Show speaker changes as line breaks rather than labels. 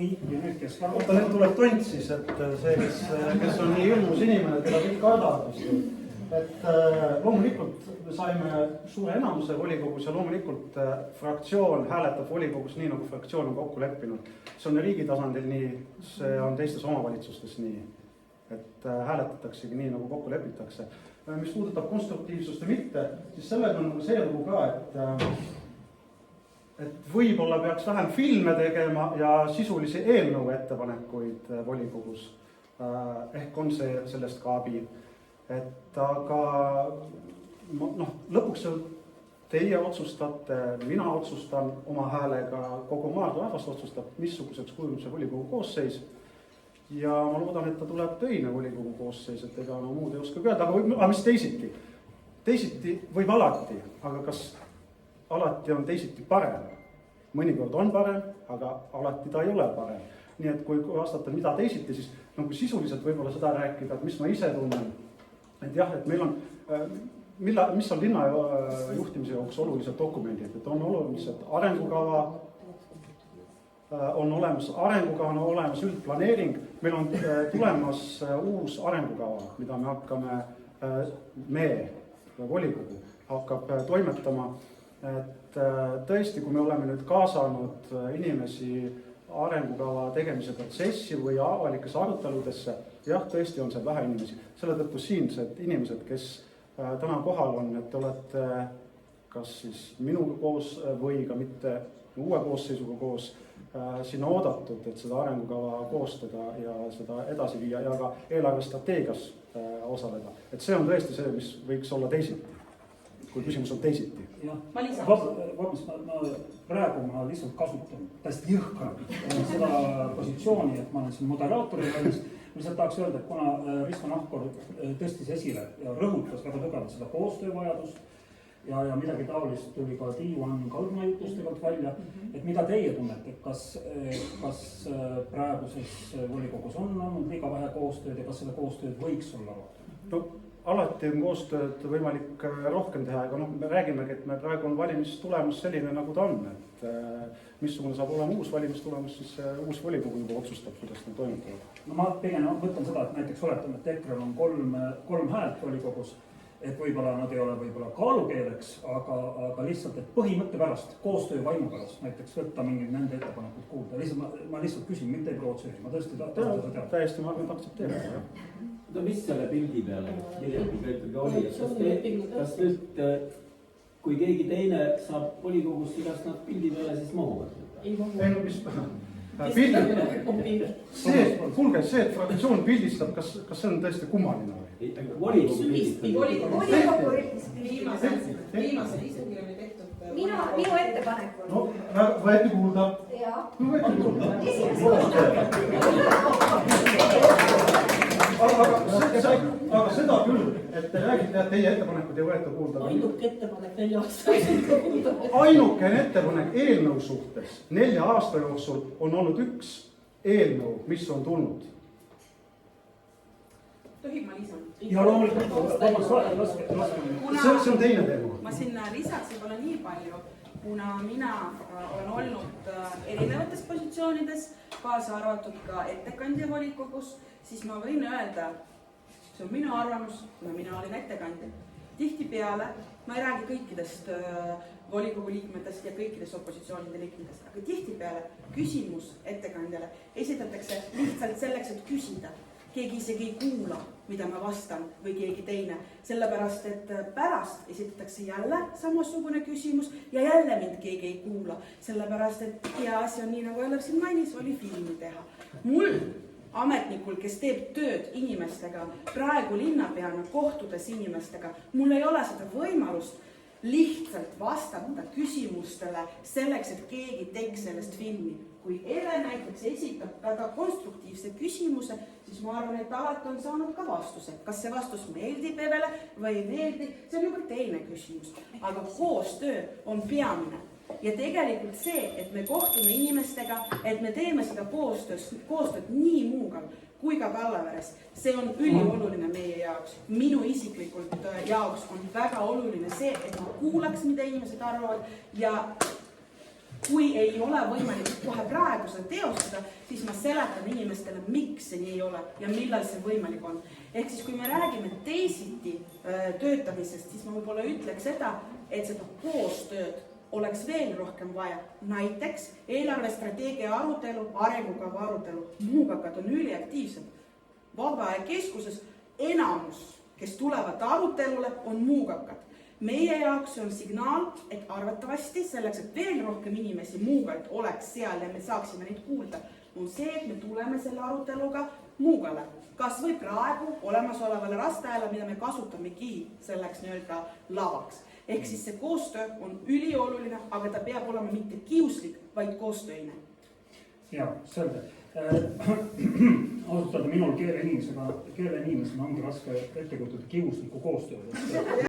Oota, nüüd tuleb tont siis, et see, kes on nii ilmus inimene, keda kõik kardavad. Et loomulikult me saime suure enamuse volikogus ja loomulikult fraktsioon hääletab volikogus nii, nagu fraktsioon on kokku leppinud. See on riigi tasandil nii, see on teistes omavalitsustes nii, et hääletataksegi nii, nagu kokku lepitakse. Mis puudutab konstruktiivsust ja mitte, siis sellega on see lugu ka, et võib-olla peaks vähem filme tegema ja sisulisi eelnõu ettepanekuid volikogus. Ehk on see sellest ka abi. Et aga lõpuks teie otsustate, mina otsustan oma häälega, kogu Maardu rahvas otsustab, missuguseks kujuneb see volikogu koosseis. Ja ma loodan, et ta tuleb töine volikogu koosseis, et ega muud ei oska öelda, aga mis teisiti? Teisiti võib alati, aga kas alati on teisiti parem? Mõnikord on parem, aga alati ta ei ole parem. Nii et kui vastata mida teisiti, siis sisuliselt võib-olla seda rääkida, et mis ma ise tunnen. Et jah, et meil on, mis on linna juhtimise jaoks olulised dokumendid, et on olulised arengukava, on olemas üldplaneering, meil on tulemas uus arengukava, mida me hakkame, volikogu hakkab toimetama, et tõesti, kui me oleme nüüd kaasanud inimesi arengukava tegemise protsessi või avalikes aruteludesse, jah, tõesti on see vähe inimesi. Selle tõttu siinsed inimesed, kes täna kohal on, et olete kas siis minuga koos või ka mitte uue koosseisuga koos sinna oodatud, et seda arengukava koostada ja seda edasi viia ja ka eelarvestrateegias osaleda. Et see on tõesti see, mis võiks olla teisiti, kui küsimus on teisiti.
Vabandust, praegu ma lihtsalt kasutan täiesti jõhkralt seda positsiooni, et ma olen siin moderaatori valmis. Lihtsalt tahaks öelda, et kuna Risto Nahkor tõstis esile ja rõhutas väga tugevalt seda koostöövajadust ja midagi taolist tuli ka Tiivan Kaldma jutustega välja, et mida teie tunnete, kas praeguses volikogus on olnud liiga vähe koostööd ja kas seda koostööd võiks olla rohkem?
No, alati on koostööd võimalik rohkem teha, aga me räägimegi, et me praegu on valimistulemus selline, nagu ta on, et missugune saab olema uus valimistulemus, siis uus volikogu juba otsustab, kuidas ta toimetavad.
No ma pigem mõtlen seda, et näiteks oletame, et EKRE on kolm häält volikogus, et võib-olla nad ei ole võib-olla kaalukeeleks, aga lihtsalt, et põhimõtte pärast, koostöö vaimu pärast, näiteks võtta mingid nende ettepanekud kuulda. Ma lihtsalt küsin, mitte ei provotseeri, ma tõesti tahan seda teada.
Täiesti ma arvan, aktsepteerida.
No mis selle pildi peale ikkagi oli? Kas nüüd, kui keegi teine saab volikogust, kas nad pildi peale siis mahuvad?
Ei, no mis kuulge, see, et fraktsioon pildistab, kas see on tõesti kummaline või?
Volikogu viimasel istungil oli tehtud
minu ettepanek on.
No, võeti kuulda. Aga seda küll, et te räägite, et teie ettepanekud ei võeta kuulda.
Ainuke ettepanek 4 aasta.
Ainukene ettepanek eelnõu suhtes 4 aasta jooksul on olnud üks eelnõu, mis on tulnud.
Tohib ma lisan?
Ja loomulikult,
see on teine teema.
Ma sinna lisaks võib olla nii palju, kuna mina olen olnud erinevates positsioonides, kaasa arvatud ka ettekandja volikogus, siis ma võin öelda, see on minu arvamus, kuna mina olin ettekandja. Tihtipeale, ma ei räägi kõikidest volikogu liikmetest ja kõikidest opositsioonide liikmetest, aga tihtipeale küsimus ettekandjale esitatakse lihtsalt selleks, et küsida. Keegi isegi ei kuula, mida ma vastan või keegi teine, sellepärast, et pärast esitatakse jälle samasugune küsimus ja jälle mind keegi ei kuula, sellepärast, et hea asi on nii, nagu Eller siin mainis, oli filmi teha. Mul ametnikul, kes teeb tööd inimestega, praegu linnapeana kohtudes inimestega, mul ei ole seda võimalust lihtsalt vastata küsimustele selleks, et keegi teeks sellest filmi. Kui Ele näiteks esitab väga konstruktiivse küsimuse, siis ma arvan, et alati on saanud ka vastuse. Kas see vastus meeldib Evele või ei meeldi, see on juba teine küsimus. Aga koostöö on peamine. Ja tegelikult see, et me kohtume inimestega, et me teeme seda koostööd nii Muugal kui ka Kallaveres, see on ülioluline meie jaoks. Minu isiklikult jaoks on väga oluline see, et ma kuulaks, mida inimesed arvavad ja kui ei ole võimalik kohe praegu seda teostada, siis ma seletan inimestele, miks see nii ei ole ja millal see võimalik on. Ehk siis, kui me räägime teisiti töötamisest, siis ma võib-olla ütleks seda, et seda koostööd oleks veel rohkem vaja. Näiteks eelarvestrateegia arutelu, arengukava arutelu, muugakad on üliaktiivsed. Vabaajakeskuses enamus, kes tulevad arutelule, on muugakad. Meie jaoks on signaal, et arvatavasti selleks, et veel rohkem inimesi Muugaid oleks seal ja me saaksime neid kuulda, on see, et me tuleme selle aruteluga Muugale. Kas või praegu olemasolevale rasteajale, mida me kasutamegi selleks nii-öelda lavaks. Ehk siis see koostöö on ülioluline, aga ta peab olema mitte kiuslik, vaid koostööine.
Jaa, selge. Ausalt öelda minul keeleinimesena ongi raske ette kujutada kiuslikku koostööd.